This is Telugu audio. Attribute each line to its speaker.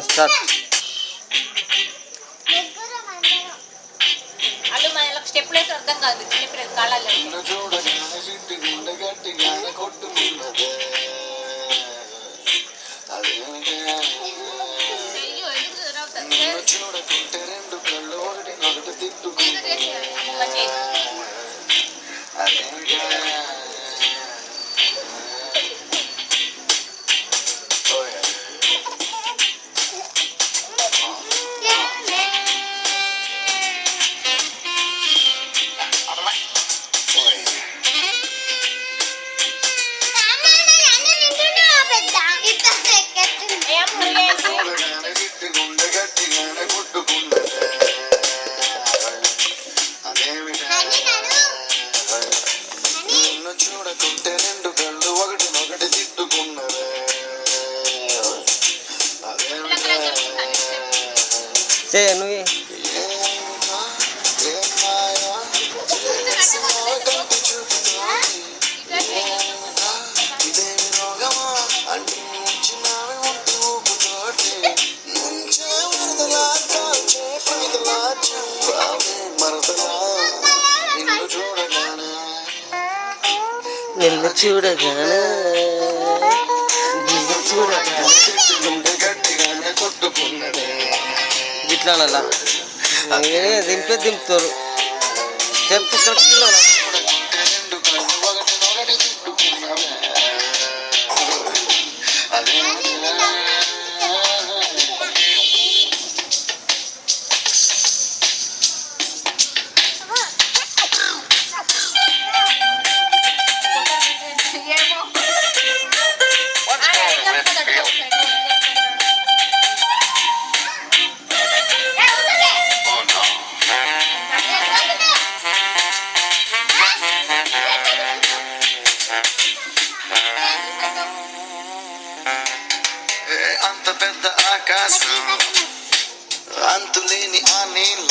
Speaker 1: స్టార్ట్.
Speaker 2: స్టెప్లు వేసి అర్థం కాదు చిన్నపిల్లలు కాళ్ళల్లో.
Speaker 3: చూడకుంటే రెండు కళ్ళు ఒకటి ఒకటి తిట్టుకుంటే గుండె గట్టిగానే కొట్టుకున్నదే నిన్ను చూడకుంటే రెండు కళ్ళు ఒకటి ఒకటి తిట్టుకున్నదే
Speaker 1: నువ్వు
Speaker 3: ఇదేమి రోగమా అంటే చిన్నవి ఒట్టి ఊపుతోటి నుంచే వరదలా కాల్చే పైదలా చెప్పావే మరదలా నిన్ను చూడగానే గుండె గట్టిగానే కొట్టుకున్నదే.
Speaker 1: ఇట్లా దింపుతారు చెప్పు కరెక్ట్గా.
Speaker 3: చూడకుంటే రెండు కళ్ళు ఒకటి ఒకటి తిట్టుకున్నవే అదే అంత పెద్ద ఆకాశం అంతులేని ఆ నీళ్ళ